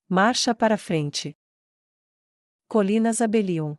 Marcha para frente. Colinas Abelion.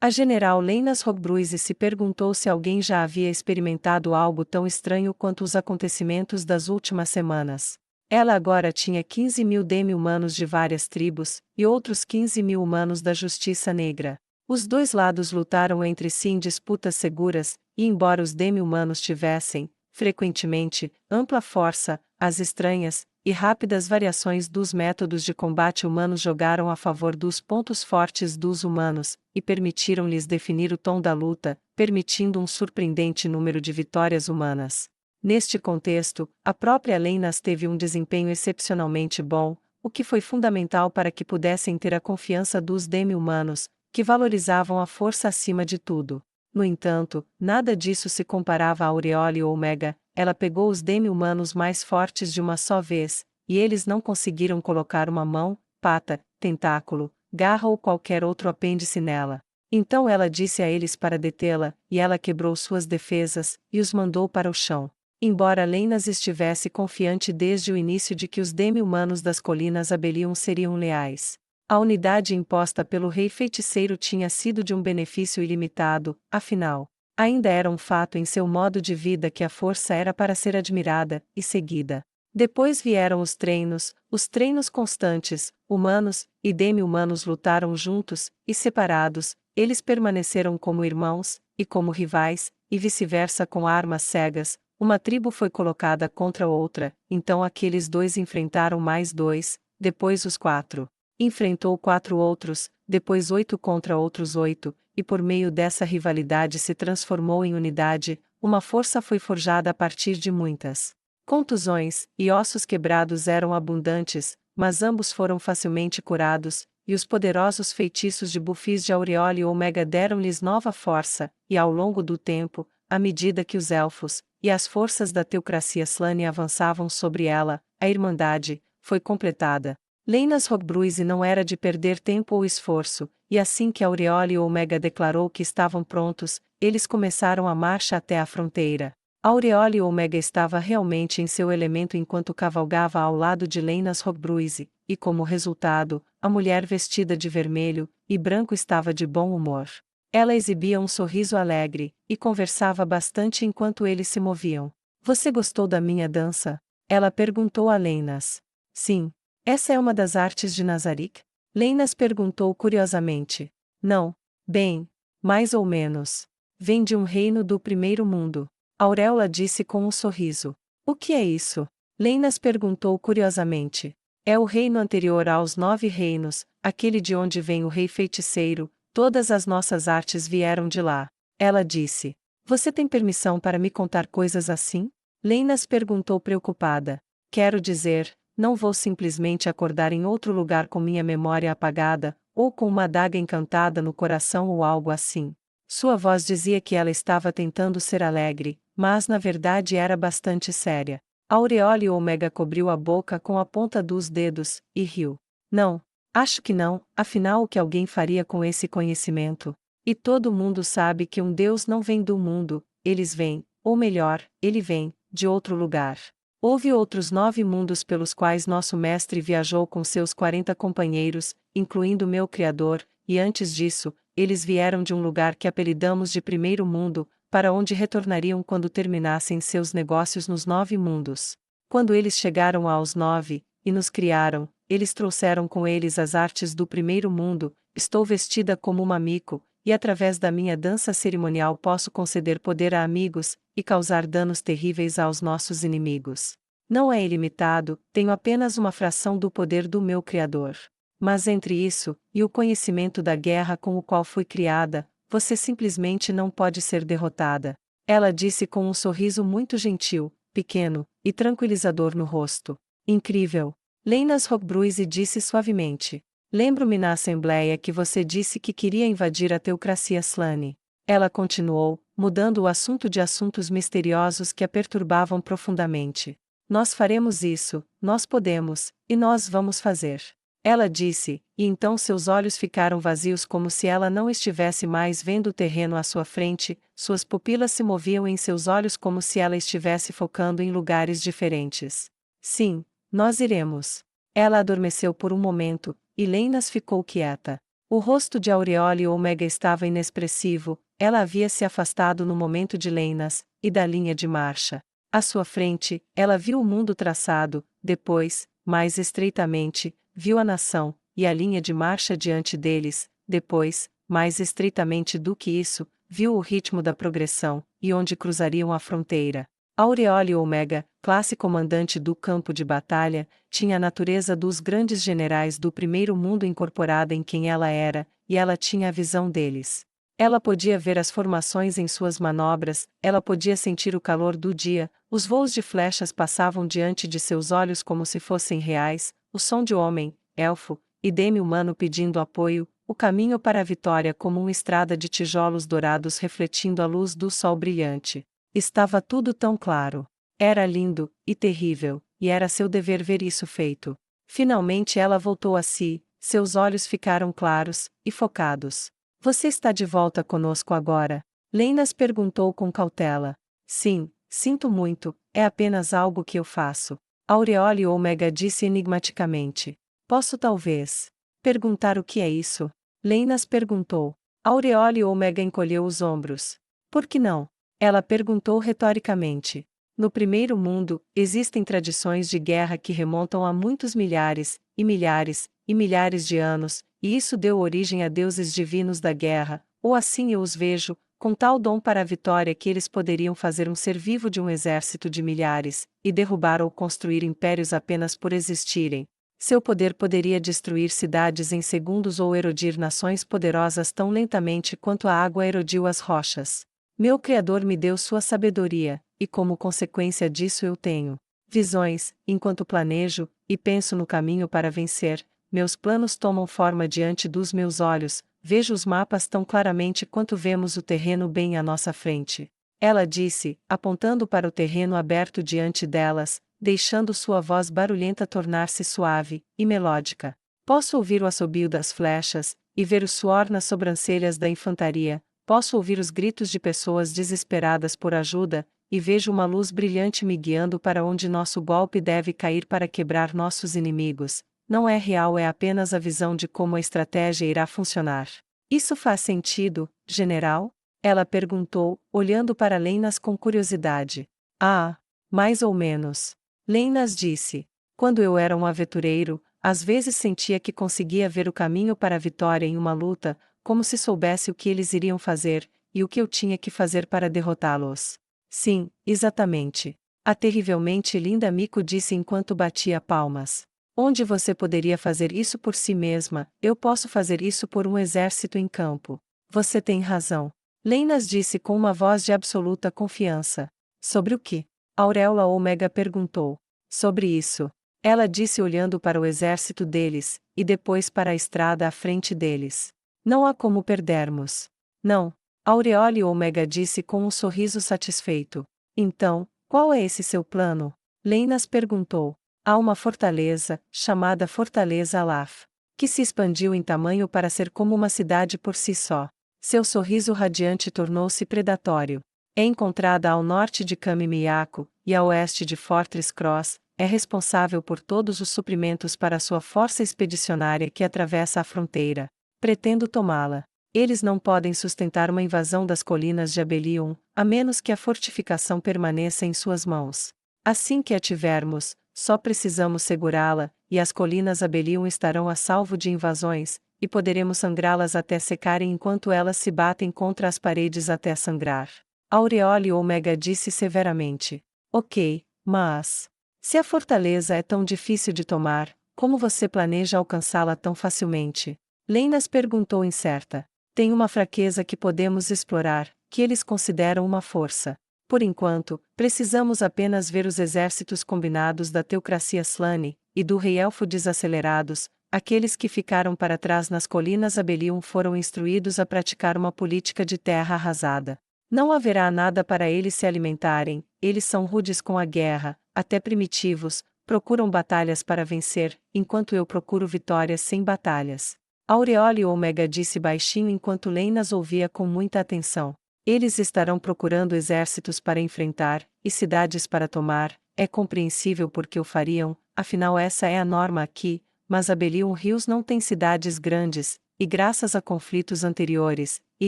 A general Leinas Rogbruise se perguntou se alguém já havia experimentado algo tão estranho quanto os acontecimentos das últimas semanas. Ela agora tinha 15.000 demi-humanos de várias tribos, e outros 15.000 humanos da Justiça Negra. Os dois lados lutaram entre si em disputas seguras, e embora os demi-humanos tivessem, frequentemente, ampla força, as estranhas e rápidas variações dos métodos de combate humanos jogaram a favor dos pontos fortes dos humanos, e permitiram-lhes definir o tom da luta, permitindo um surpreendente número de vitórias humanas. Neste contexto, a própria Leinas teve um desempenho excepcionalmente bom, o que foi fundamental para que pudessem ter a confiança dos demi-humanos, que valorizavam a força acima de tudo. No entanto, nada disso se comparava a Aureole ou Omega. Ela pegou os demi-humanos mais fortes de uma só vez, e eles não conseguiram colocar uma mão, pata, tentáculo, garra ou qualquer outro apêndice nela. Então ela disse a eles para detê-la, e ela quebrou suas defesas, e os mandou para o chão. Embora Leinas estivesse confiante desde o início de que os demi-humanos das colinas Abelion seriam leais, a unidade imposta pelo rei feiticeiro tinha sido de um benefício ilimitado, afinal, ainda era um fato em seu modo de vida que a força era para ser admirada e seguida. Depois vieram os treinos constantes, humanos e demi-humanos lutaram juntos e separados, eles permaneceram como irmãos e como rivais, e vice-versa com armas cegas. Uma tribo foi colocada contra outra, então aqueles dois enfrentaram mais dois, depois os 4. Enfrentou 4 outros, depois 8 contra outros 8, e por meio dessa rivalidade se transformou em unidade, uma força foi forjada a partir de muitas contusões, e ossos quebrados eram abundantes, mas ambos foram facilmente curados, e os poderosos feitiços de Bufis de Aureole e Omega deram-lhes nova força, e ao longo do tempo, à medida que os elfos e as forças da teocracia Slane avançavam sobre ela, a Irmandade foi completada. Leinas Rogbruise não era de perder tempo ou esforço, e assim que Aureole e Omega declarou que estavam prontos, eles começaram a marcha até a fronteira. Aureole e Omega estava realmente em seu elemento enquanto cavalgava ao lado de Leinas Rogbruise, e como resultado, a mulher vestida de vermelho e branco estava de bom humor. Ela exibia um sorriso alegre, e conversava bastante enquanto eles se moviam. Você gostou da minha dança? Ela perguntou a Leinas. Sim. Essa é uma das artes de Nazarick? Leinas perguntou curiosamente. Não. Bem, mais ou menos. Vem de um reino do primeiro mundo. Auréola disse com um sorriso. O que é isso? Leinas perguntou curiosamente. É o reino anterior aos 9 reinos, aquele de onde vem o rei feiticeiro, todas as nossas artes vieram de lá. Ela disse. Você tem permissão para me contar coisas assim? Leinas perguntou preocupada. Quero dizer, não vou simplesmente acordar em outro lugar com minha memória apagada, ou com uma adaga encantada no coração ou algo assim. Sua voz dizia que ela estava tentando ser alegre, mas na verdade era bastante séria. Aureole Omega cobriu a boca com a ponta dos dedos, e riu. Não, acho que não, afinal o que alguém faria com esse conhecimento? E todo mundo sabe que um Deus não vem do mundo, eles vêm, ou melhor, ele vem, de outro lugar. Houve outros 9 mundos pelos quais nosso mestre viajou com seus 40 companheiros, incluindo meu Criador, e antes disso, eles vieram de um lugar que apelidamos de Primeiro Mundo, para onde retornariam quando terminassem seus negócios nos 9 mundos. Quando eles chegaram aos 9, e nos criaram, eles trouxeram com eles as artes do Primeiro Mundo. Estou vestida como uma mico, e através da minha dança cerimonial posso conceder poder a amigos, e causar danos terríveis aos nossos inimigos. Não é ilimitado, tenho apenas uma fração do poder do meu Criador. Mas entre isso, e o conhecimento da guerra com o qual fui criada, você simplesmente não pode ser derrotada. Ela disse com um sorriso muito gentil, pequeno, e tranquilizador no rosto. Incrível. Leinas Rogbruise disse suavemente. Lembro-me na Assembleia que você disse que queria invadir a teocracia Slane. Ela continuou, mudando o assunto de assuntos misteriosos que a perturbavam profundamente. Nós faremos isso, nós podemos, e nós vamos fazer. Ela disse, e então seus olhos ficaram vazios como se ela não estivesse mais vendo o terreno à sua frente, suas pupilas se moviam em seus olhos como se ela estivesse focando em lugares diferentes. Sim, nós iremos. Ela adormeceu por um momento, e Leinas ficou quieta. O rosto de Aureole Ômega estava inexpressivo, ela havia se afastado no momento de Leinas, e da linha de marcha. À sua frente, ela viu o mundo traçado, depois, mais estreitamente, viu a nação, e a linha de marcha diante deles, depois, mais estreitamente do que isso, viu o ritmo da progressão, e onde cruzariam a fronteira. Aureole Ômega, classe comandante do campo de batalha, tinha a natureza dos grandes generais do primeiro mundo incorporada em quem ela era, e ela tinha a visão deles. Ela podia ver as formações em suas manobras, ela podia sentir o calor do dia, os voos de flechas passavam diante de seus olhos como se fossem reais, o som de homem, elfo, e demi-humano pedindo apoio, o caminho para a vitória como uma estrada de tijolos dourados refletindo a luz do sol brilhante. Estava tudo tão claro. Era lindo, e terrível, e era seu dever ver isso feito. Finalmente ela voltou a si, seus olhos ficaram claros, e focados. Você está de volta conosco agora? Leinas perguntou com cautela. Sim, sinto muito, é apenas algo que eu faço. Aureole Ômega disse enigmaticamente. Posso talvez perguntar o que é isso? Leinas perguntou. Aureole Ômega encolheu os ombros. Por que não? Ela perguntou retoricamente. No primeiro mundo, existem tradições de guerra que remontam a muitos milhares, e milhares, e milhares de anos, e isso deu origem a deuses divinos da guerra, ou assim eu os vejo, com tal dom para a vitória que eles poderiam fazer um ser vivo de um exército de milhares, e derrubar ou construir impérios apenas por existirem. Seu poder poderia destruir cidades em segundos ou erodir nações poderosas tão lentamente quanto a água erodiu as rochas. Meu Criador me deu sua sabedoria, e como consequência disso eu tenho visões, enquanto planejo, e penso no caminho para vencer, meus planos tomam forma diante dos meus olhos, vejo os mapas tão claramente quanto vemos o terreno bem à nossa frente. Ela disse, apontando para o terreno aberto diante delas, deixando sua voz barulhenta tornar-se suave e melódica. Posso ouvir o assobio das flechas, e ver o suor nas sobrancelhas da infantaria. Posso ouvir os gritos de pessoas desesperadas por ajuda, e vejo uma luz brilhante me guiando para onde nosso golpe deve cair para quebrar nossos inimigos. Não é real, é apenas a visão de como a estratégia irá funcionar. Isso faz sentido, general? Ela perguntou, olhando para Leinas com curiosidade. Ah, mais ou menos. Leinas disse. Quando eu era um aventureiro, às vezes sentia que conseguia ver o caminho para a vitória em uma luta, como se soubesse o que eles iriam fazer, e o que eu tinha que fazer para derrotá-los. Sim, exatamente. A terrivelmente linda Miko disse enquanto batia palmas. Onde você poderia fazer isso por si mesma, eu posso fazer isso por um exército em campo. Você tem razão. Leinas disse com uma voz de absoluta confiança. Sobre o que? Auréola Ômega perguntou. Sobre isso. Ela disse olhando para o exército deles, e depois para a estrada à frente deles. Não há como perdermos. Não. Aureole Ômega disse com um sorriso satisfeito. Então, qual é esse seu plano? Leinas perguntou. Há uma fortaleza, chamada Fortaleza Alaf, que se expandiu em tamanho para ser como uma cidade por si só. Seu sorriso radiante tornou-se predatório. É encontrada ao norte de Kami-Miyako, e a oeste de Fortress Cross, é responsável por todos os suprimentos para sua força expedicionária que atravessa a fronteira. Pretendo tomá-la. Eles não podem sustentar uma invasão das colinas de Abelion, a menos que a fortificação permaneça em suas mãos. Assim que a tivermos, só precisamos segurá-la, e as colinas Abelion estarão a salvo de invasões, e poderemos sangrá-las até secarem enquanto elas se batem contra as paredes até sangrar. Aureole Ômega disse severamente. Ok, mas se a fortaleza é tão difícil de tomar, como você planeja alcançá-la tão facilmente? Leinas perguntou incerta. Tem uma fraqueza que podemos explorar, que eles consideram uma força. Por enquanto, precisamos apenas ver os exércitos combinados da teocracia Slane, e do rei elfo desacelerados. Aqueles que ficaram para trás nas colinas Abelion foram instruídos a praticar uma política de terra arrasada. Não haverá nada para eles se alimentarem, eles são rudes com a guerra, até primitivos, procuram batalhas para vencer, enquanto eu procuro vitórias sem batalhas. Aureole Ômega disse baixinho enquanto Leinas ouvia com muita atenção. Eles estarão procurando exércitos para enfrentar, e cidades para tomar, é compreensível porque o fariam, afinal essa é a norma aqui, mas Abelion Hills não tem cidades grandes, e graças a conflitos anteriores, e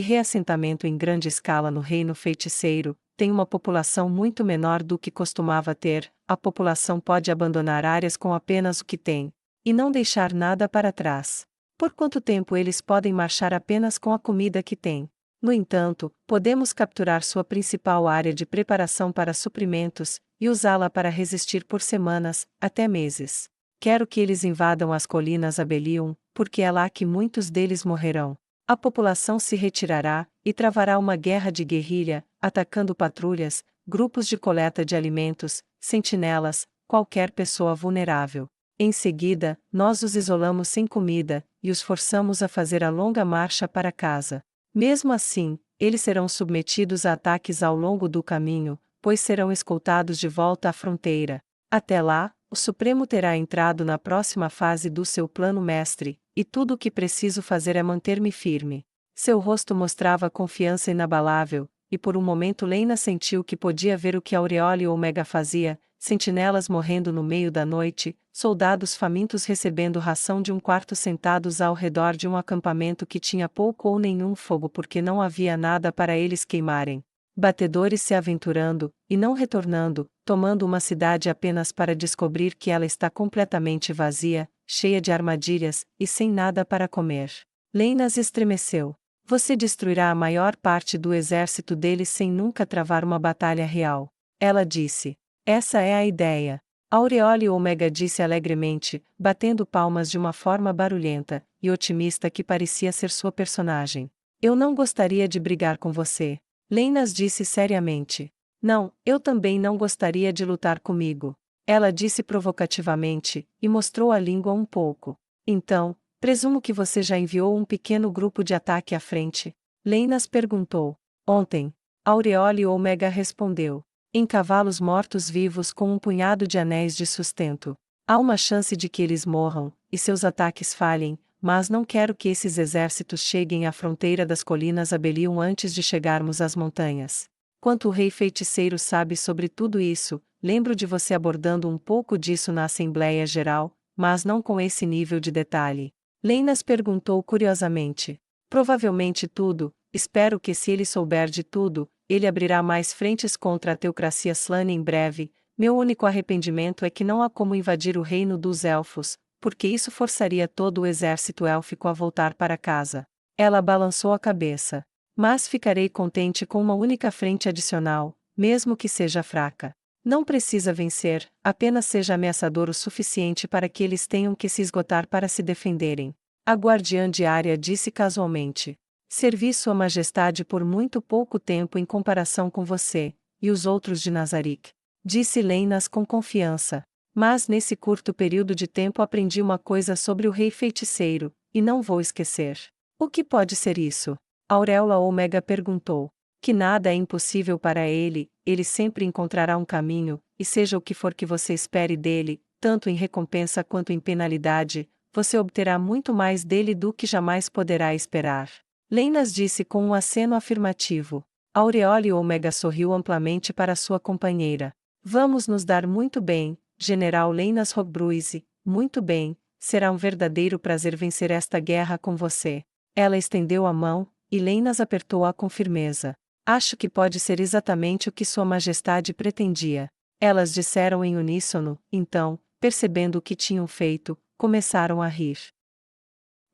reassentamento em grande escala no reino feiticeiro, tem uma população muito menor do que costumava ter. A população pode abandonar áreas com apenas o que tem, e não deixar nada para trás. Por quanto tempo eles podem marchar apenas com a comida que têm? No entanto, podemos capturar sua principal área de preparação para suprimentos, e usá-la para resistir por semanas, até meses. Quero que eles invadam as colinas Abelion, porque é lá que muitos deles morrerão. A população se retirará, e travará uma guerra de guerrilha, atacando patrulhas, grupos de coleta de alimentos, sentinelas, qualquer pessoa vulnerável. Em seguida, nós os isolamos sem comida, e os forçamos a fazer a longa marcha para casa. Mesmo assim, eles serão submetidos a ataques ao longo do caminho, pois serão escoltados de volta à fronteira. Até lá, o Supremo terá entrado na próxima fase do seu plano mestre, e tudo o que preciso fazer é manter-me firme. Seu rosto mostrava confiança inabalável, e por um momento Lena sentiu que podia ver o que Aureole e Omega fazia: sentinelas morrendo no meio da noite, soldados famintos recebendo ração de um quarto sentados ao redor de um acampamento que tinha pouco ou nenhum fogo porque não havia nada para eles queimarem. Batedores se aventurando, e não retornando, tomando uma cidade apenas para descobrir que ela está completamente vazia, cheia de armadilhas, e sem nada para comer. Leinas estremeceu. Você destruirá a maior parte do exército deles sem nunca travar uma batalha real. Ela disse. Essa é a ideia. Aureole Omega disse alegremente, batendo palmas de uma forma barulhenta, e otimista que parecia ser sua personagem. Eu não gostaria de brigar com você. Leinas disse seriamente. Não, eu também não gostaria de lutar comigo. Ela disse provocativamente, e mostrou a língua um pouco. Então, presumo que você já enviou um pequeno grupo de ataque à frente. Leinas perguntou. Ontem. Aureole Omega respondeu. Em cavalos mortos-vivos com um punhado de anéis de sustento. Há uma chance de que eles morram, e seus ataques falhem, mas não quero que esses exércitos cheguem à fronteira das colinas Abelion antes de chegarmos às montanhas. Quanto o rei feiticeiro sabe sobre tudo isso, lembro de você abordando um pouco disso na Assembleia Geral, mas não com esse nível de detalhe. Leinas perguntou curiosamente. Provavelmente tudo, espero que se ele souber de tudo, ele abrirá mais frentes contra a teocracia Slane em breve. Meu único arrependimento é que não há como invadir o reino dos elfos, porque isso forçaria todo o exército élfico a voltar para casa. Ela balançou a cabeça. Mas ficarei contente com uma única frente adicional, mesmo que seja fraca. Não precisa vencer, apenas seja ameaçador o suficiente para que eles tenham que se esgotar para se defenderem. A guardiã diária disse casualmente. Servi Sua Majestade por muito pouco tempo em comparação com você, e os outros de Nazarick. Disse Leinas com confiança. Mas nesse curto período de tempo aprendi uma coisa sobre o rei feiticeiro, e não vou esquecer. O que pode ser isso? Auréola Omega perguntou. Que nada é impossível para ele, ele sempre encontrará um caminho, e seja o que for que você espere dele, tanto em recompensa quanto em penalidade, você obterá muito mais dele do que jamais poderá esperar. Leinas disse com um aceno afirmativo. Aureole Omega sorriu amplamente para sua companheira. Vamos nos dar muito bem, General Leinas Rogbruise, muito bem, será um verdadeiro prazer vencer esta guerra com você. Ela estendeu a mão, e Leinas apertou-a com firmeza. Acho que pode ser exatamente o que Sua Majestade pretendia. Elas disseram em uníssono, então, percebendo o que tinham feito, começaram a rir.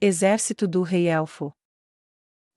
Exército do Rei Elfo.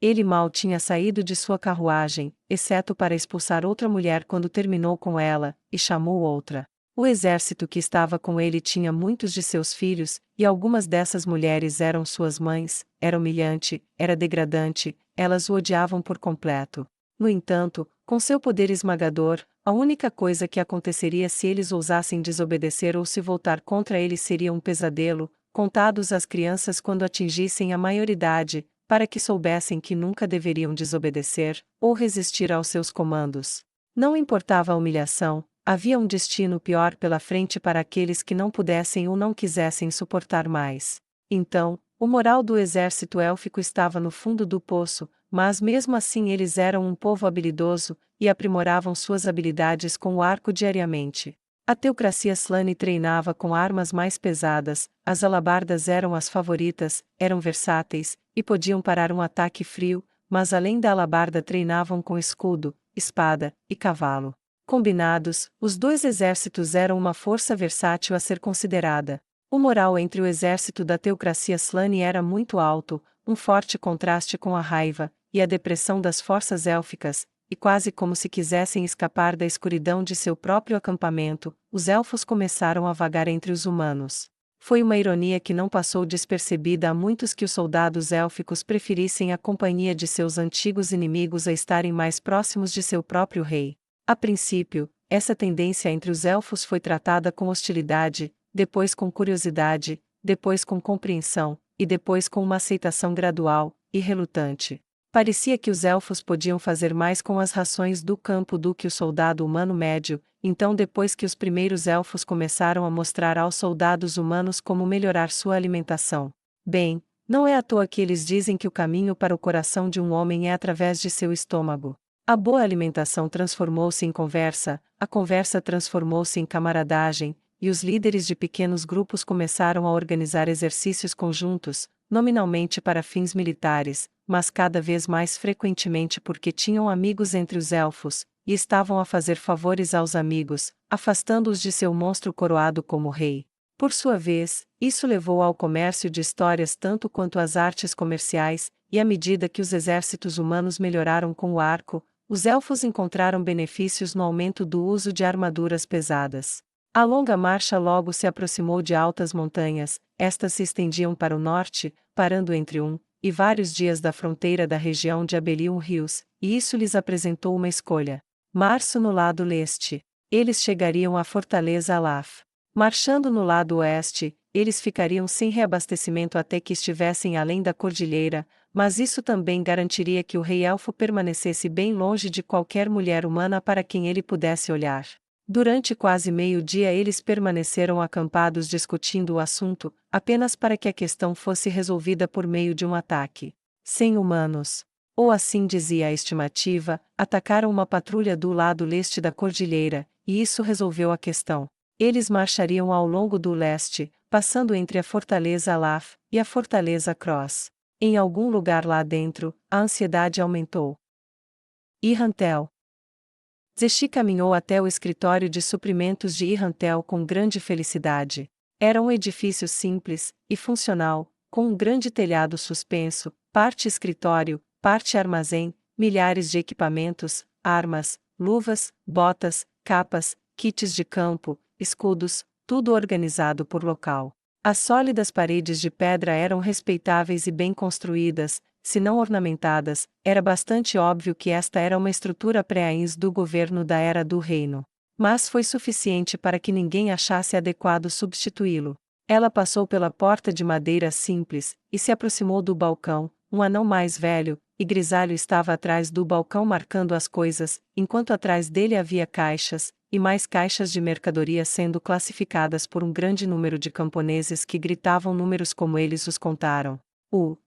Ele mal tinha saído de sua carruagem, exceto para expulsar outra mulher quando terminou com ela, e chamou outra. O exército que estava com ele tinha muitos de seus filhos, e algumas dessas mulheres eram suas mães. Era humilhante, era degradante, elas o odiavam por completo. No entanto, com seu poder esmagador, a única coisa que aconteceria se eles ousassem desobedecer ou se voltar contra ele seria um pesadelo, contados às crianças quando atingissem a maioridade, para que soubessem que nunca deveriam desobedecer, ou resistir aos seus comandos. Não importava a humilhação, havia um destino pior pela frente para aqueles que não pudessem ou não quisessem suportar mais. Então, o moral do exército élfico estava no fundo do poço, mas mesmo assim eles eram um povo habilidoso, e aprimoravam suas habilidades com o arco diariamente. A teocracia Slane treinava com armas mais pesadas, as alabardas eram as favoritas, eram versáteis, e podiam parar um ataque frio, mas além da alabarda treinavam com escudo, espada e cavalo. Combinados, os dois exércitos eram uma força versátil a ser considerada. O moral entre o exército da teocracia Slane era muito alto, um forte contraste com a raiva e a depressão das forças élficas, e quase como se quisessem escapar da escuridão de seu próprio acampamento, os elfos começaram a vagar entre os humanos. Foi uma ironia que não passou despercebida a muitos que os soldados élficos preferissem a companhia de seus antigos inimigos a estarem mais próximos de seu próprio rei. A princípio, essa tendência entre os elfos foi tratada com hostilidade, depois com curiosidade, depois com compreensão, e depois com uma aceitação gradual e relutante. Parecia que os elfos podiam fazer mais com as rações do campo do que o soldado humano médio, então depois que os primeiros elfos começaram a mostrar aos soldados humanos como melhorar sua alimentação. Bem, não é à toa que eles dizem que o caminho para o coração de um homem é através de seu estômago. A boa alimentação transformou-se em conversa, a conversa transformou-se em camaradagem, e os líderes de pequenos grupos começaram a organizar exercícios conjuntos, nominalmente para fins militares, mas cada vez mais frequentemente porque tinham amigos entre os elfos, e estavam a fazer favores aos amigos, afastando-os de seu monstro coroado como rei. Por sua vez, isso levou ao comércio de histórias tanto quanto às artes comerciais, e à medida que os exércitos humanos melhoraram com o arco, os elfos encontraram benefícios no aumento do uso de armaduras pesadas. A longa marcha logo se aproximou de altas montanhas, estas se estendiam para o norte, parando entre e vários dias da fronteira da região de Abelion Hills, e isso lhes apresentou uma escolha. Março no lado leste. Eles chegariam à fortaleza Alaf. Marchando no lado oeste, eles ficariam sem reabastecimento até que estivessem além da cordilheira, mas isso também garantiria que o rei elfo permanecesse bem longe de qualquer mulher humana para quem ele pudesse olhar. Durante quase meio-dia eles permaneceram acampados discutindo o assunto, apenas para que a questão fosse resolvida por meio de um ataque. 100 humanos, ou assim dizia a estimativa, atacaram uma patrulha do lado leste da cordilheira, e isso resolveu a questão. Eles marchariam ao longo do leste, passando entre a fortaleza Alaf e a fortaleza Cross. Em algum lugar lá dentro, a ansiedade aumentou. Irrantel. Zeshi caminhou até o escritório de suprimentos de Irrantel com grande felicidade. Era um edifício simples e funcional, com um grande telhado suspenso, parte escritório, parte armazém, milhares de equipamentos, armas, luvas, botas, capas, kits de campo, escudos, tudo organizado por local. As sólidas paredes de pedra eram respeitáveis e bem construídas, se não ornamentadas, era bastante óbvio que esta era uma estrutura pré-AINS do governo da Era do Reino. Mas foi suficiente para que ninguém achasse adequado substituí-lo. Ela passou pela porta de madeira simples, e se aproximou do balcão. Um anão mais velho e grisalho estava atrás do balcão marcando as coisas, enquanto atrás dele havia caixas, e mais caixas de mercadoria sendo classificadas por um grande número de camponeses que gritavam números como eles os contaram.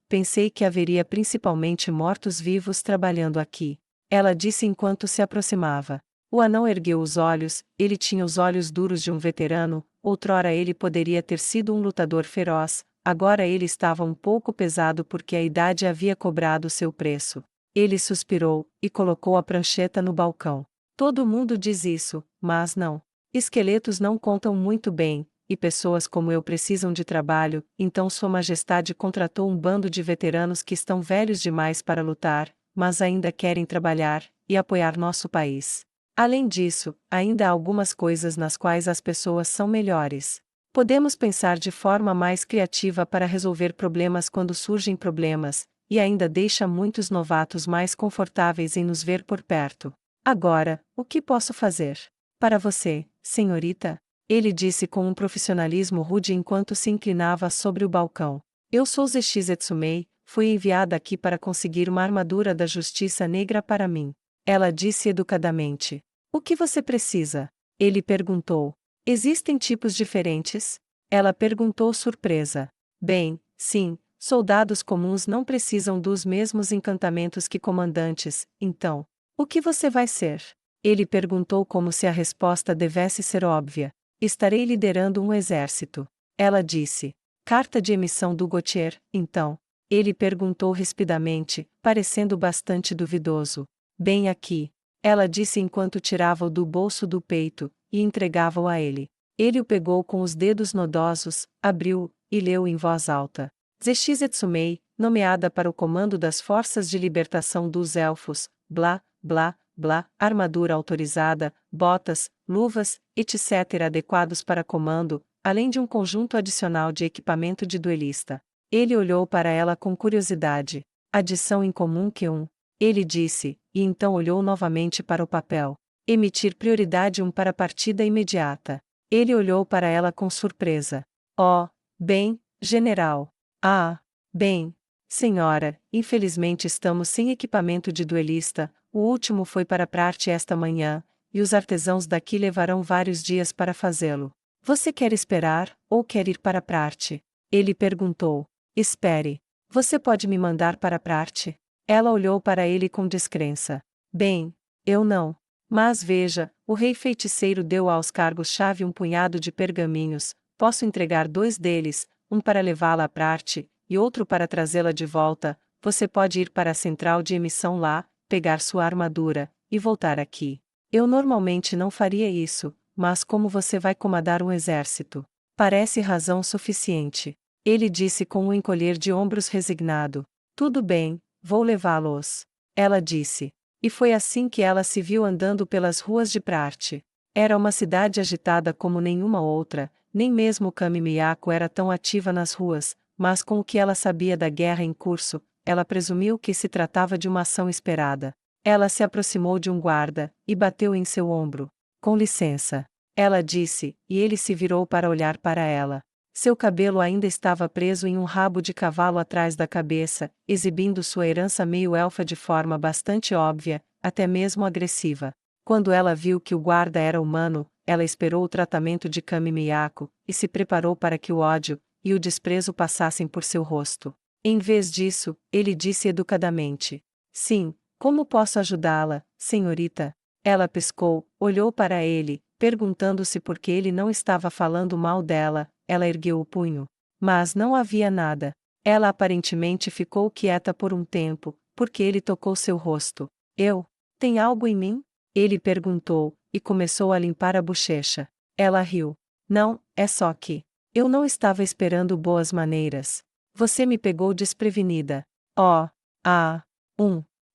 Pensei que haveria principalmente mortos-vivos trabalhando aqui. Ela disse enquanto se aproximava. O anão ergueu os olhos, ele tinha os olhos duros de um veterano, outrora ele poderia ter sido um lutador feroz, agora ele estava um pouco pesado porque a idade havia cobrado seu preço. Ele suspirou, e colocou a prancheta no balcão. Todo mundo diz isso, mas não. Esqueletos não contam muito bem, e pessoas como eu precisam de trabalho, então Sua Majestade contratou um bando de veteranos que estão velhos demais para lutar, mas ainda querem trabalhar e apoiar nosso país. Além disso, ainda há algumas coisas nas quais as pessoas são melhores. Podemos pensar de forma mais criativa para resolver problemas quando surgem problemas, e ainda deixa muitos novatos mais confortáveis em nos ver por perto. Agora, o que posso fazer? Para você, senhorita? Ele disse com um profissionalismo rude enquanto se inclinava sobre o balcão. Eu sou Zeshi Etsumei, fui enviada aqui para conseguir uma armadura da justiça negra para mim. Ela disse educadamente. O que você precisa? Ele perguntou. Existem tipos diferentes? Ela perguntou surpresa. Bem, sim, soldados comuns não precisam dos mesmos encantamentos que comandantes, então. O que você vai ser? Ele perguntou como se a resposta devesse ser óbvia. Estarei liderando um exército. Ela disse. Carta de emissão do Gautier, então? Ele perguntou rispidamente, parecendo bastante duvidoso. Bem aqui. Ela disse enquanto tirava-o do bolso do peito, e entregava-o a ele. Ele o pegou com os dedos nodosos, abriu-o, e leu em voz alta. Zexi Etsumei, nomeada para o comando das Forças de Libertação dos Elfos, blá, blá, blá, armadura autorizada, botas, luvas, etc. adequados para comando, além de um conjunto adicional de equipamento de duelista. Ele olhou para ela com curiosidade. Adição incomum Q1. Ele disse, e então olhou novamente para o papel. Emitir prioridade 1 para partida imediata. Ele olhou para ela com surpresa. Oh, bem, general. Ah, bem. Senhora, infelizmente estamos sem equipamento de duelista, o último foi para Prarte esta manhã, e os artesãos daqui levarão vários dias para fazê-lo. Você quer esperar, ou quer ir para Prarte? Ele perguntou. Espere. Você pode me mandar para Prarte? Ela olhou para ele com descrença. Bem, eu não. Mas veja, o rei feiticeiro deu aos cargos-chave um punhado de pergaminhos, posso entregar 2 deles, um para levá-la a Prarte, e outro para trazê-la de volta. Você pode ir para a central de emissão lá, pegar sua armadura, e voltar aqui. Eu normalmente não faria isso, mas como você vai comandar um exército? Parece razão suficiente. Ele disse com um encolher de ombros resignado. Tudo bem, vou levá-los. Ela disse. E foi assim que ela se viu andando pelas ruas de Prarte. Era uma cidade agitada como nenhuma outra, nem mesmo Kami Miyako era tão ativa nas ruas, mas com o que ela sabia da guerra em curso, ela presumiu que se tratava de uma ação esperada. Ela se aproximou de um guarda, e bateu em seu ombro. Com licença. Ela disse, e ele se virou para olhar para ela. Seu cabelo ainda estava preso em um rabo de cavalo atrás da cabeça, exibindo sua herança meio-elfa de forma bastante óbvia, até mesmo agressiva. Quando ela viu que o guarda era humano, ela esperou o tratamento de Kami Miyako, e se preparou para que o ódio e o desprezo passassem por seu rosto. Em vez disso, ele disse educadamente: Sim, como posso ajudá-la, senhorita? Ela piscou, olhou para ele, perguntando-se por que ele não estava falando mal dela. Ela ergueu o punho. Mas não havia nada. Ela aparentemente ficou quieta por um tempo, porque ele tocou seu rosto. Tem algo em mim? Ele perguntou, e começou a limpar a bochecha. Ela riu. Não, é só que. Eu não estava esperando boas maneiras. Você me pegou desprevenida. Oh.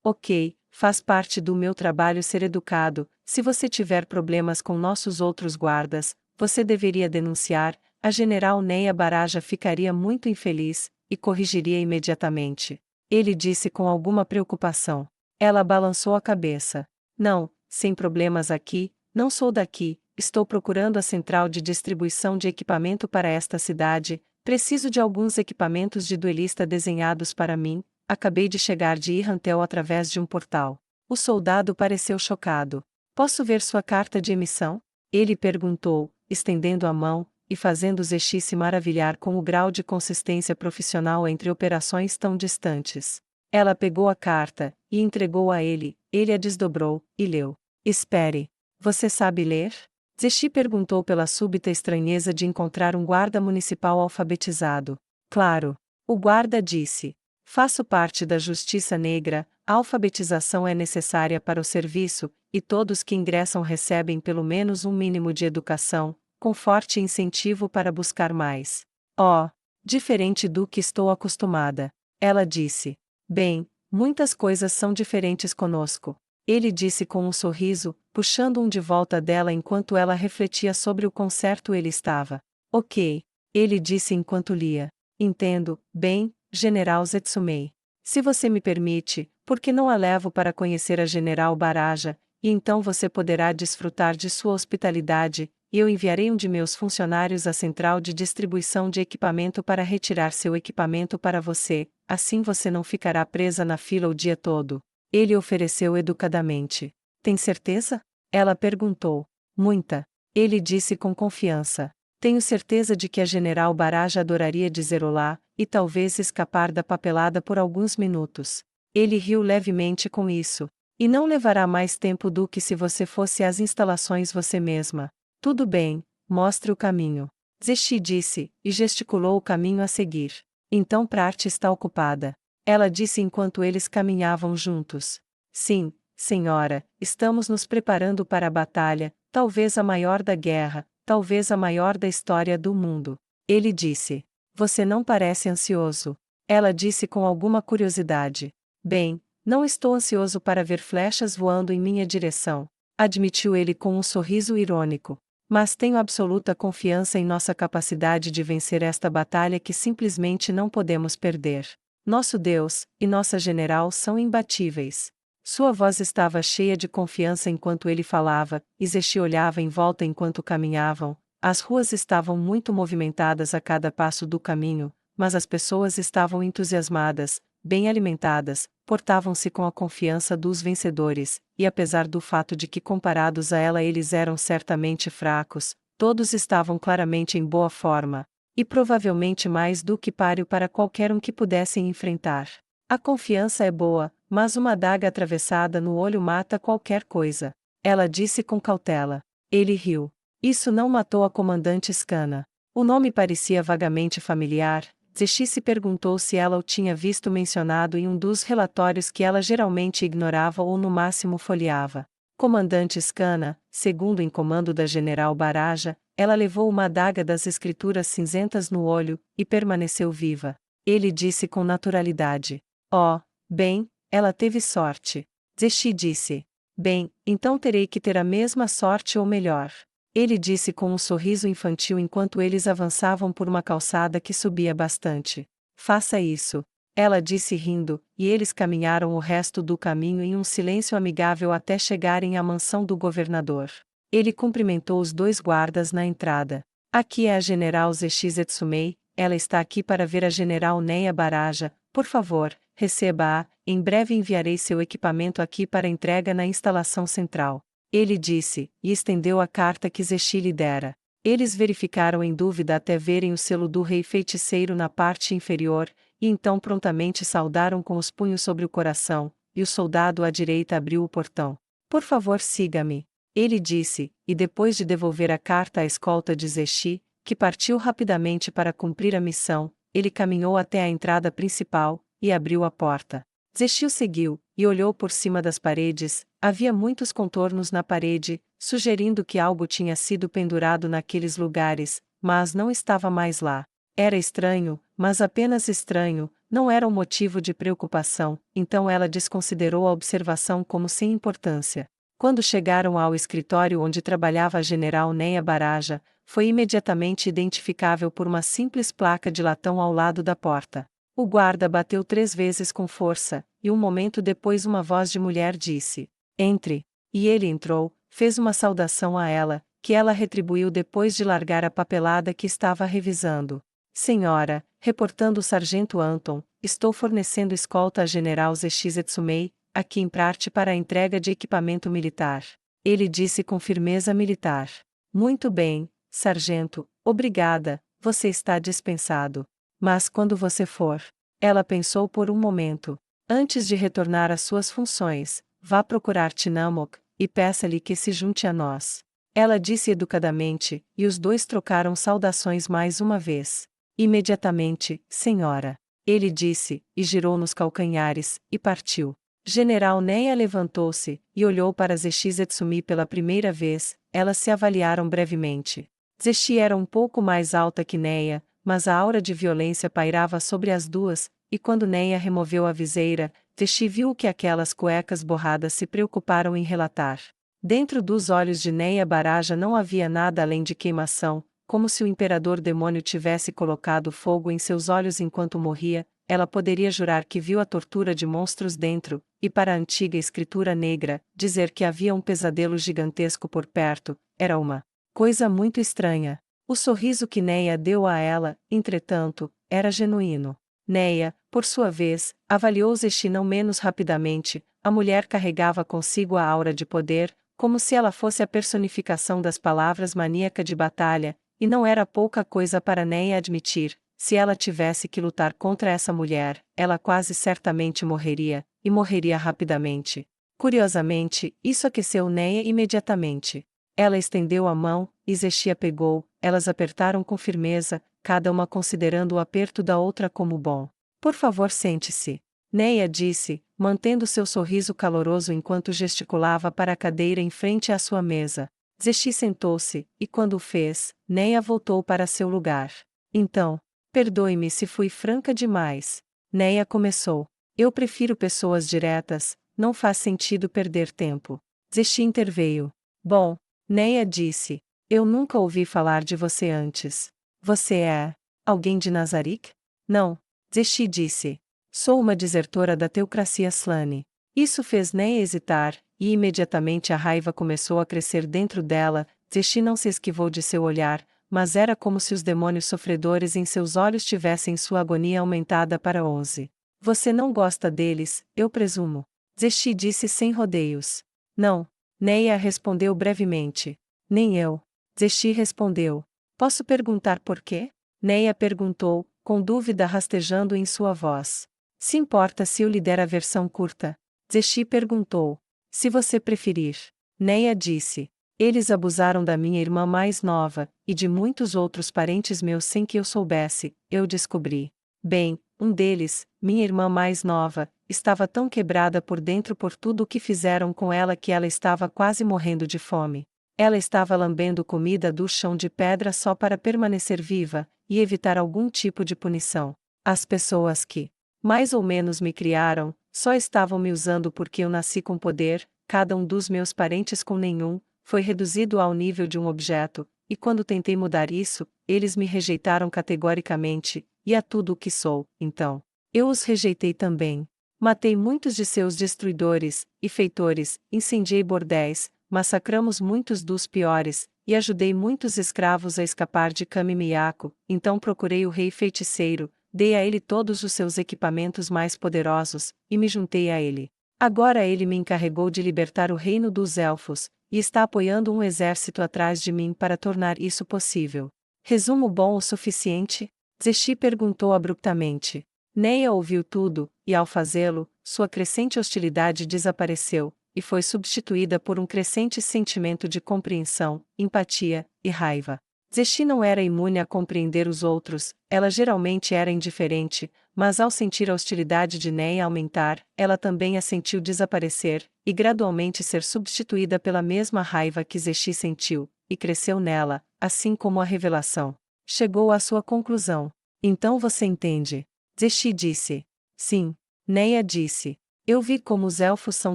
Ok, faz parte do meu trabalho ser educado. Se você tiver problemas com nossos outros guardas, você deveria denunciar. A general Neia Baraja ficaria muito infeliz, e corrigiria imediatamente. Ele disse com alguma preocupação. Ela balançou a cabeça. Não, sem problemas aqui, não sou daqui, estou procurando a central de distribuição de equipamento para esta cidade, preciso de alguns equipamentos de duelista desenhados para mim, acabei de chegar de Irrantel através de um portal. O soldado pareceu chocado. Posso ver sua carta de emissão? Ele perguntou, estendendo a mão, e fazendo Zexi se maravilhar com o grau de consistência profissional entre operações tão distantes. Ela pegou a carta, e entregou a ele a desdobrou, e leu. Espere. Você sabe ler? Zexi perguntou pela súbita estranheza de encontrar um guarda municipal alfabetizado. Claro. O guarda disse. Faço parte da Justiça Negra, a alfabetização é necessária para o serviço, e todos que ingressam recebem pelo menos um mínimo de educação, com forte incentivo para buscar mais. Oh, diferente do que estou acostumada. Ela disse. Bem, muitas coisas são diferentes conosco. Ele disse com um sorriso, puxando um de volta dela enquanto ela refletia sobre o quão certo ele estava. Ok. Ele disse enquanto lia. Entendo, bem, General Zetsumei. Se você me permite, por que não a levo para conhecer a General Baraja, e então você poderá desfrutar de sua hospitalidade, e eu enviarei um de meus funcionários à central de distribuição de equipamento para retirar seu equipamento para você, assim você não ficará presa na fila o dia todo. Ele ofereceu educadamente. Tem certeza? Ela perguntou. Muita. Ele disse com confiança. Tenho certeza de que a General Baraja adoraria dizer olá, e talvez escapar da papelada por alguns minutos. Ele riu levemente com isso. E não levará mais tempo do que se você fosse às instalações você mesma. Tudo bem, mostre o caminho. Zexi disse, e gesticulou o caminho a seguir. Então Prate está ocupada. Ela disse enquanto eles caminhavam juntos. Sim, senhora, estamos nos preparando para a batalha, talvez a maior da guerra, talvez a maior da história do mundo. Ele disse. Você não parece ansioso. Ela disse com alguma curiosidade. Bem, não estou ansioso para ver flechas voando em minha direção, admitiu ele com um sorriso irônico. Mas tenho absoluta confiança em nossa capacidade de vencer esta batalha que simplesmente não podemos perder. Nosso Deus e nossa general são imbatíveis. Sua voz estava cheia de confiança enquanto ele falava, e Zexi olhava em volta enquanto caminhavam. As ruas estavam muito movimentadas a cada passo do caminho, mas as pessoas estavam entusiasmadas, bem alimentadas, portavam-se com a confiança dos vencedores, e apesar do fato de que comparados a ela eles eram certamente fracos, todos estavam claramente em boa forma, e provavelmente mais do que páreo para qualquer um que pudessem enfrentar. A confiança é boa, mas uma adaga atravessada no olho mata qualquer coisa. Ela disse com cautela. Ele riu. Isso não matou a comandante Scana. O nome parecia vagamente familiar. Zexi se perguntou se ela o tinha visto mencionado em um dos relatórios que ela geralmente ignorava ou no máximo folheava. Comandante Scana, segundo em comando da General Baraja, ela levou uma adaga das escrituras cinzentas no olho, e permaneceu viva. Ele disse com naturalidade. Oh, bem, ela teve sorte. Zexi disse. Bem, então terei que ter a mesma sorte ou melhor. Ele disse com um sorriso infantil enquanto eles avançavam por uma calçada que subia bastante. Faça isso. Ela disse rindo, e eles caminharam o resto do caminho em um silêncio amigável até chegarem à mansão do governador. Ele cumprimentou os dois guardas na entrada. Aqui é a General Zexi Zetsumei, ela está aqui para ver a General Neia Baraja, por favor, receba-a, em breve enviarei seu equipamento aqui para entrega na instalação central. Ele disse, e estendeu a carta que Zexi lhe dera. Eles verificaram em dúvida até verem o selo do rei feiticeiro na parte inferior, e então prontamente saudaram com os punhos sobre o coração, e o soldado à direita abriu o portão. Por favor, siga-me. Ele disse, e depois de devolver a carta à escolta de Zexi, que partiu rapidamente para cumprir a missão, ele caminhou até a entrada principal, e abriu a porta. Zexi o seguiu, e olhou por cima das paredes. Havia muitos contornos na parede, sugerindo que algo tinha sido pendurado naqueles lugares, mas não estava mais lá. Era estranho, mas apenas estranho, não era um motivo de preocupação, então ela desconsiderou a observação como sem importância. Quando chegaram ao escritório onde trabalhava a General Neia Baraja, foi imediatamente identificável por uma simples placa de latão ao lado da porta. O guarda bateu 3 vezes com força, e um momento depois uma voz de mulher disse: Entre. E ele entrou, fez uma saudação a ela, que ela retribuiu depois de largar a papelada que estava revisando. Senhora, reportando o sargento Anton, estou fornecendo escolta a General Zexi Zetsumei, aqui em parte para a entrega de equipamento militar. Ele disse com firmeza militar. Muito bem, sargento, obrigada, você está dispensado. Mas quando você for? Ela pensou por um momento. Antes de retornar às suas funções, vá procurar Tinamok, e peça-lhe que se junte a nós. Ela disse educadamente, e os dois trocaram saudações mais uma vez. Imediatamente, senhora. Ele disse, e girou nos calcanhares, e partiu. General Neia levantou-se, e olhou para Zexi Zetsumi pela primeira vez. Elas se avaliaram brevemente. Zexi era um pouco mais alta que Neia, mas a aura de violência pairava sobre as duas, e quando Neia removeu a viseira, Zexi viu que aquelas cuecas borradas se preocuparam em relatar. Dentro dos olhos de Neia Baraja não havia nada além de queimação, como se o imperador demônio tivesse colocado fogo em seus olhos enquanto morria. Ela poderia jurar que viu a tortura de monstros dentro, e para a antiga escritura negra, dizer que havia um pesadelo gigantesco por perto, era uma coisa muito estranha. O sorriso que Neia deu a ela, entretanto, era genuíno. Neia, por sua vez, avaliou Zexi não menos rapidamente. A mulher carregava consigo a aura de poder, como se ela fosse a personificação das palavras maníaca de batalha, e não era pouca coisa para Neia admitir. Se ela tivesse que lutar contra essa mulher, ela quase certamente morreria, e morreria rapidamente. Curiosamente, isso aqueceu Neia imediatamente. Ela estendeu a mão, e Zexi a pegou, elas apertaram com firmeza, cada uma considerando o aperto da outra como bom. Por favor, sente-se. Neia disse, mantendo seu sorriso caloroso enquanto gesticulava para a cadeira em frente à sua mesa. Zexi sentou-se, e quando o fez, Neia voltou para seu lugar. Então, perdoe-me se fui franca demais. Neia começou. Eu prefiro pessoas diretas, não faz sentido perder tempo. Zexi interveio. Bom, Neia disse, eu nunca ouvi falar de você antes. Você é alguém de Nazarick? Não, Zexi disse. Sou uma desertora da teocracia Slane. Isso fez Neia hesitar, e imediatamente a raiva começou a crescer dentro dela. Zexi não se esquivou de seu olhar, mas era como se os demônios sofredores em seus olhos tivessem sua agonia aumentada para 11. Você não gosta deles, eu presumo. Zexi disse sem rodeios. Não. Neia respondeu brevemente. Nem eu. Zexi respondeu. Posso perguntar por quê? Neia perguntou, com dúvida rastejando em sua voz. Se importa se eu lhe der a versão curta? Zexi perguntou. Se você preferir. Neia disse. Eles abusaram da minha irmã mais nova, e de muitos outros parentes meus sem que eu soubesse, eu descobri. Bem, um deles, minha irmã mais nova, estava tão quebrada por dentro por tudo o que fizeram com ela que ela estava quase morrendo de fome. Ela estava lambendo comida do chão de pedra só para permanecer viva, e evitar algum tipo de punição. As pessoas que, mais ou menos me criaram, só estavam me usando porque eu nasci com poder, cada um dos meus parentes com nenhum, foi reduzido ao nível de um objeto, e quando tentei mudar isso, eles me rejeitaram categoricamente, e a tudo o que sou, então. Eu os rejeitei também. Matei muitos de seus destruidores e feitores, incendiei bordéis, massacramos muitos dos piores, e ajudei muitos escravos a escapar de Kami Miyako. Então procurei o rei feiticeiro, dei a ele todos os seus equipamentos mais poderosos, e me juntei a ele. Agora ele me encarregou de libertar o reino dos elfos, e está apoiando um exército atrás de mim para tornar isso possível. Resumo bom o suficiente? Zexi perguntou abruptamente. Neia ouviu tudo, e ao fazê-lo, sua crescente hostilidade desapareceu, e foi substituída por um crescente sentimento de compreensão, empatia e raiva. Zexi não era imune a compreender os outros, ela geralmente era indiferente, mas ao sentir a hostilidade de Neia aumentar, ela também a sentiu desaparecer, e gradualmente ser substituída pela mesma raiva que Zexi sentiu, e cresceu nela, assim como a revelação. Chegou à sua conclusão. Então você entende. Zexi disse. Sim. Neia disse. Eu vi como os elfos são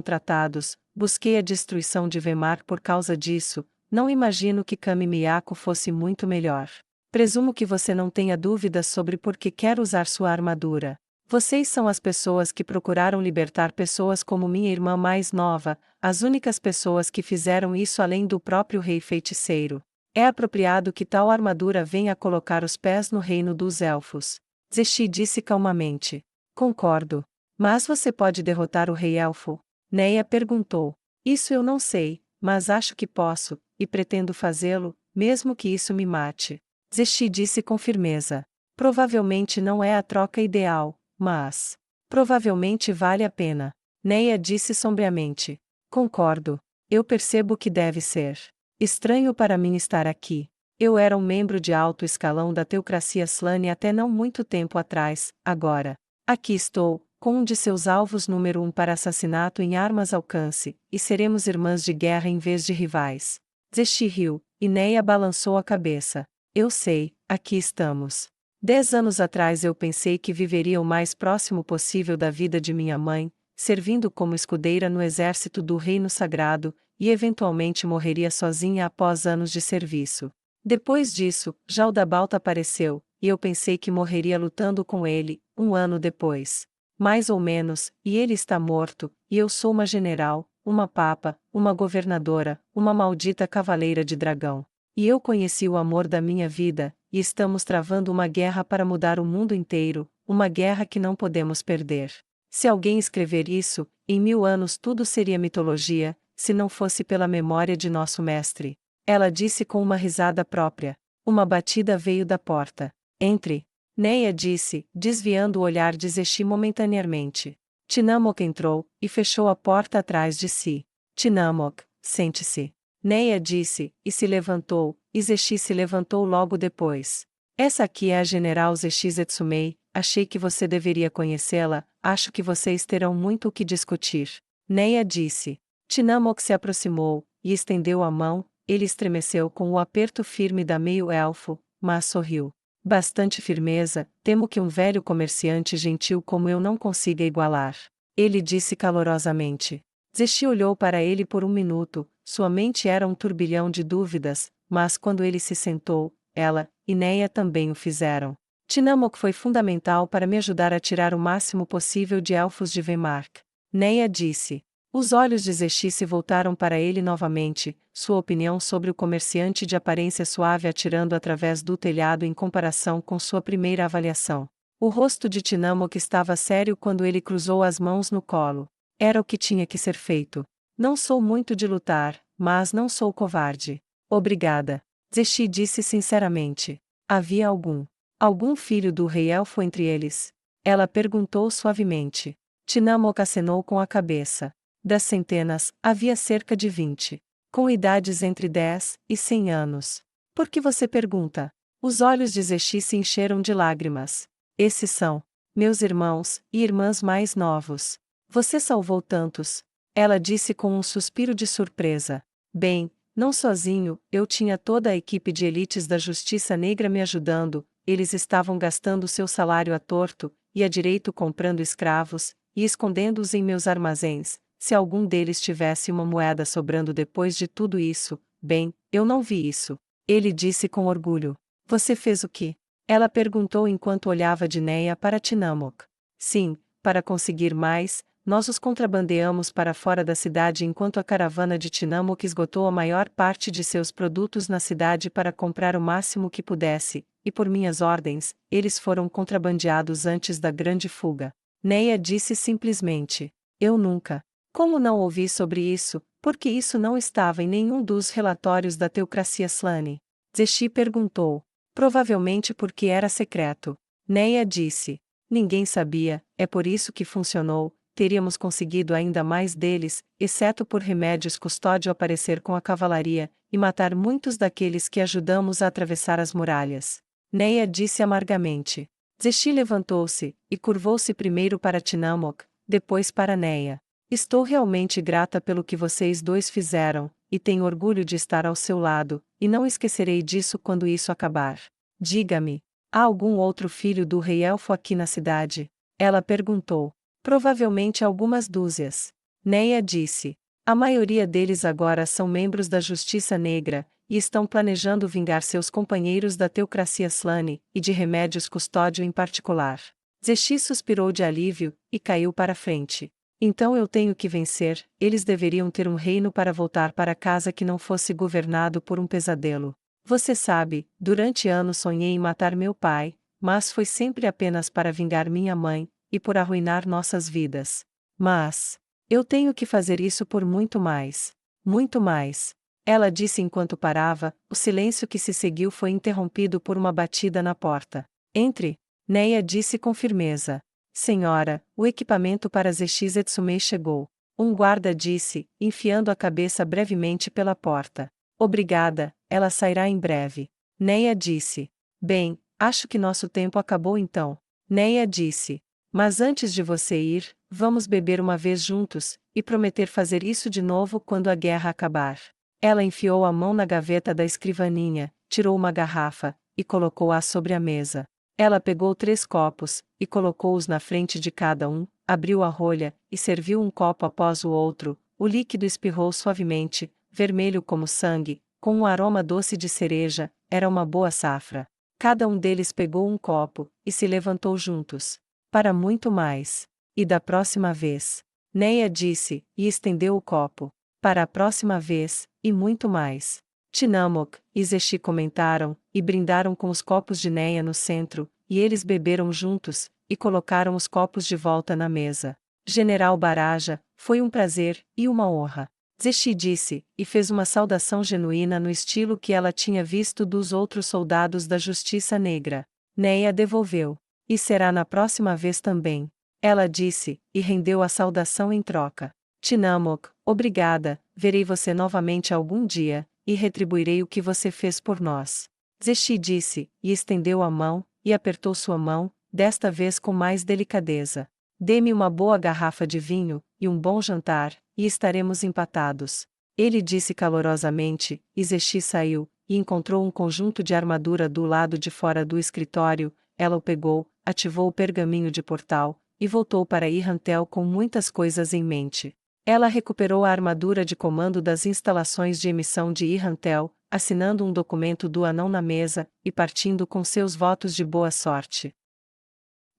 tratados, busquei a destruição de Vemar por causa disso, não imagino que Kami Miyako fosse muito melhor. Presumo que você não tenha dúvidas sobre por que quer usar sua armadura. Vocês são as pessoas que procuraram libertar pessoas como minha irmã mais nova, as únicas pessoas que fizeram isso além do próprio rei feiticeiro. É apropriado que tal armadura venha a colocar os pés no reino dos elfos. Zexi disse calmamente. Concordo. Mas você pode derrotar o rei elfo? Neia perguntou. Isso eu não sei, mas acho que posso, e pretendo fazê-lo, mesmo que isso me mate. Zexi disse com firmeza. Provavelmente não é a troca ideal, mas provavelmente vale a pena. Neia disse sombriamente. Concordo. Eu percebo que deve ser estranho para mim estar aqui. Eu era um membro de alto escalão da teocracia Slane até não muito tempo atrás, agora. Aqui estou, com um de seus alvos número 1 para assassinato em armas alcance, e seremos irmãs de guerra em vez de rivais. Zexi riu, e Neia balançou a cabeça. Eu sei, aqui estamos. 10 anos atrás eu pensei que viveria o mais próximo possível da vida de minha mãe, servindo como escudeira no exército do Reino Sagrado, e eventualmente morreria sozinha após anos de serviço. Depois disso, Jaldabaoth apareceu, e eu pensei que morreria lutando com ele, um ano depois. Mais ou menos, e ele está morto, e eu sou uma general, uma papa, uma governadora, uma maldita cavaleira de dragão. E eu conheci o amor da minha vida, e estamos travando uma guerra para mudar o mundo inteiro, uma guerra que não podemos perder. Se alguém escrever isso, em 1000 anos tudo seria mitologia, se não fosse pela memória de nosso mestre. Ela disse com uma risada própria. Uma batida veio da porta. Entre. Neia disse, desviando o olhar de Zexi momentaneamente. Tinamok entrou, e fechou a porta atrás de si. Tinamok, sente-se. Neia disse, e se levantou, e Zexi se levantou logo depois. Essa aqui é a General Zexi Zetsumei, achei que você deveria conhecê-la, acho que vocês terão muito o que discutir. Neia disse. Tinamok se aproximou, e estendeu a mão, ele estremeceu com o aperto firme da meio-elfo, mas sorriu. Bastante firmeza, temo que um velho comerciante gentil como eu não consiga igualar. Ele disse calorosamente. Zexi olhou para ele por um minuto, sua mente era um turbilhão de dúvidas, mas quando ele se sentou, ela e Neia também o fizeram. Tinamok foi fundamental para me ajudar a tirar o máximo possível de elfos de Vemark. Neia disse. Os olhos de Zexi se voltaram para ele novamente, sua opinião sobre o comerciante de aparência suave atirando através do telhado em comparação com sua primeira avaliação. O rosto de Tinamok estava sério quando ele cruzou as mãos no colo. Era o que tinha que ser feito. Não sou muito de lutar, mas não sou covarde. Obrigada. Zexi disse sinceramente. Havia algum filho do rei elfo entre eles? Ela perguntou suavemente. Tinamok acenou com a cabeça. Das centenas, havia cerca de 20. Com idades entre 10 e 100 anos. Por que você pergunta? Os olhos de Zexi se encheram de lágrimas. Esses são meus irmãos e irmãs mais novos. Você salvou tantos. Ela disse com um suspiro de surpresa. Bem, não sozinho, eu tinha toda a equipe de elites da Justiça Negra me ajudando, eles estavam gastando seu salário à torto, e à direito comprando escravos, e escondendo-os em meus armazéns. Se algum deles tivesse uma moeda sobrando depois de tudo isso, bem, eu não vi isso. Ele disse com orgulho. Você fez o quê? Ela perguntou enquanto olhava de Neia para Tinamok. Sim, para conseguir mais, nós os contrabandeamos para fora da cidade enquanto a caravana de Tinamok esgotou a maior parte de seus produtos na cidade para comprar o máximo que pudesse, e por minhas ordens, eles foram contrabandeados antes da grande fuga. Neia disse simplesmente. Eu nunca. Como não ouvi sobre isso, porque isso não estava em nenhum dos relatórios da Teocracia Slane? Zexi perguntou. Provavelmente porque era secreto. Neia disse. Ninguém sabia, é por isso que funcionou, teríamos conseguido ainda mais deles, exceto por remédios custódio aparecer com a cavalaria, e matar muitos daqueles que ajudamos a atravessar as muralhas. Neia disse amargamente. Zexi levantou-se, e curvou-se primeiro para Tinamok, depois para Neia. Estou realmente grata pelo que vocês dois fizeram, e tenho orgulho de estar ao seu lado, e não esquecerei disso quando isso acabar. Diga-me, há algum outro filho do rei elfo aqui na cidade? Ela perguntou. Provavelmente algumas dúzias. Neia disse. A maioria deles agora são membros da Justiça Negra, e estão planejando vingar seus companheiros da Teocracia Slane, e de Remédios Custódio em particular. Zexi suspirou de alívio, e caiu para frente. Então eu tenho que vencer, eles deveriam ter um reino para voltar para casa que não fosse governado por um pesadelo. Você sabe, durante anos sonhei em matar meu pai, mas foi sempre apenas para vingar minha mãe, e por arruinar nossas vidas. Mas eu tenho que fazer isso por muito mais. Muito mais. Ela disse enquanto parava, o silêncio que se seguiu foi interrompido por uma batida na porta. Entre. Neia disse com firmeza. Senhora, o equipamento para Zexi Zetsumei chegou. Um guarda disse, enfiando a cabeça brevemente pela porta. Obrigada, ela sairá em breve. Neia disse. Bem, acho que nosso tempo acabou então. Neia disse. Mas antes de você ir, vamos beber uma vez juntos, e prometer fazer isso de novo quando a guerra acabar. Ela enfiou a mão na gaveta da escrivaninha, tirou uma garrafa, e colocou-a sobre a mesa. Ela pegou 3 copos, e colocou-os na frente de cada um, abriu a rolha, e serviu um copo após o outro. O líquido espirrou suavemente, vermelho como sangue, com um aroma doce de cereja, era uma boa safra. Cada um deles pegou um copo, e se levantou juntos. Para muito mais. E da próxima vez. Neia disse, e estendeu o copo. Para a próxima vez, e muito mais. Tinamok e Zexi comentaram, e brindaram com os copos de Neia no centro, e eles beberam juntos, e colocaram os copos de volta na mesa. General Baraja, foi um prazer, e uma honra. Zexi disse, e fez uma saudação genuína no estilo que ela tinha visto dos outros soldados da Justiça Negra. Neia devolveu. E será na próxima vez também. Ela disse, e rendeu a saudação em troca. Tinamok, Obrigada, verei você novamente algum dia, e retribuirei o que você fez por nós. Zexi disse, e estendeu a mão, e apertou sua mão, desta vez com mais delicadeza. Dê-me uma boa garrafa de vinho, e um bom jantar, e estaremos empatados. Ele disse calorosamente, e Zexi saiu, e encontrou um conjunto de armadura do lado de fora do escritório. Ela o pegou, ativou o pergaminho de portal, e voltou para Irrantel com muitas coisas em mente. Ela recuperou a armadura de comando das instalações de emissão de Irrantel, assinando um documento do anão na mesa, e partindo com seus votos de boa sorte.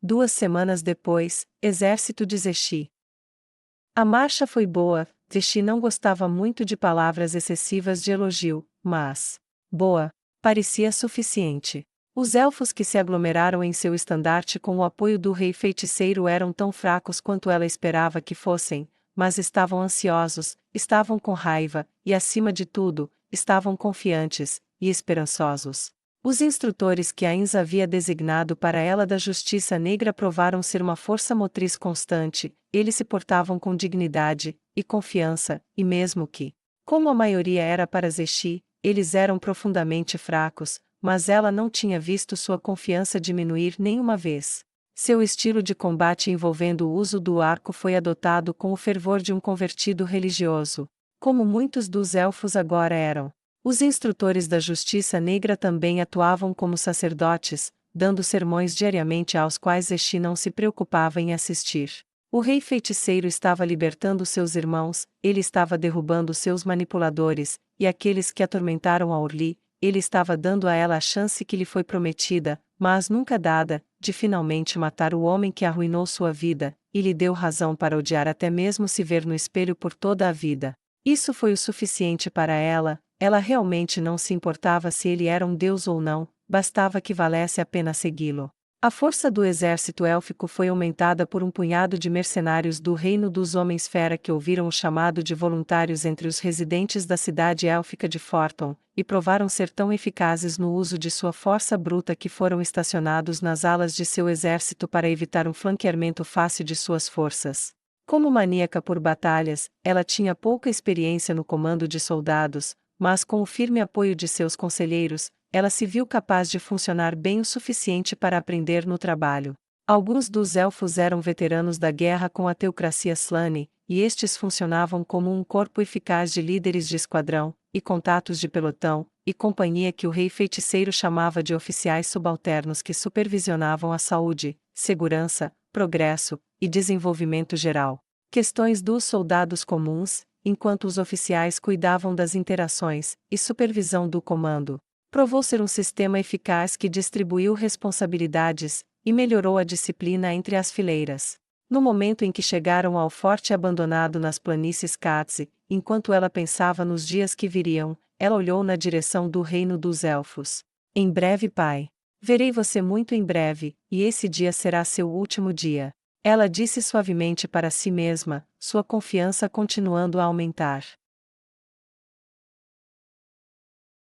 2 semanas depois, exército de Zexi. A marcha foi boa. Zexi não gostava muito de palavras excessivas de elogio, mas boa parecia suficiente. Os elfos que se aglomeraram em seu estandarte com o apoio do rei feiticeiro eram tão fracos quanto ela esperava que fossem, mas estavam ansiosos, estavam com raiva, e acima de tudo, estavam confiantes e esperançosos. Os instrutores que Ainz havia designado para ela da Justiça Negra provaram ser uma força motriz constante. Eles se portavam com dignidade e confiança, e mesmo que, como a maioria era para Zexi, eles eram profundamente fracos, mas ela não tinha visto sua confiança diminuir nenhuma vez. Seu estilo de combate envolvendo o uso do arco foi adotado com o fervor de um convertido religioso, como muitos dos elfos agora eram. Os instrutores da Justiça Negra também atuavam como sacerdotes, dando sermões diariamente aos quais Zexi não se preocupava em assistir. O rei feiticeiro estava libertando seus irmãos, ele estava derrubando seus manipuladores, e aqueles que atormentaram a Orli, ele estava dando a ela a chance que lhe foi prometida, mas nunca dada, de finalmente matar o homem que arruinou sua vida, e lhe deu razão para odiar até mesmo se ver no espelho por toda a vida. Isso foi o suficiente para ela. Ela realmente não se importava se ele era um deus ou não, bastava que valesse a pena segui-lo. A força do exército élfico foi aumentada por um punhado de mercenários do reino dos Homens-Fera que ouviram o chamado de voluntários entre os residentes da cidade élfica de Forton, e provaram ser tão eficazes no uso de sua força bruta que foram estacionados nas alas de seu exército para evitar um flanqueamento fácil de suas forças. Como maníaca por batalhas, ela tinha pouca experiência no comando de soldados, mas com o firme apoio de seus conselheiros, ela se viu capaz de funcionar bem o suficiente para aprender no trabalho. Alguns dos elfos eram veteranos da guerra com a teocracia Slane, e estes funcionavam como um corpo eficaz de líderes de esquadrão, e contatos de pelotão, e companhia que o rei feiticeiro chamava de oficiais subalternos que supervisionavam a saúde, segurança, progresso e desenvolvimento geral. Questões dos soldados comuns, enquanto os oficiais cuidavam das interações e supervisão do comando. Provou ser um sistema eficaz que distribuiu responsabilidades e melhorou a disciplina entre as fileiras. No momento em que chegaram ao forte abandonado nas planícies Katze, enquanto ela pensava nos dias que viriam, ela olhou na direção do reino dos elfos. Em breve, pai. Verei você muito em breve, e esse dia será seu último dia. Ela disse suavemente para si mesma, sua confiança continuando a aumentar.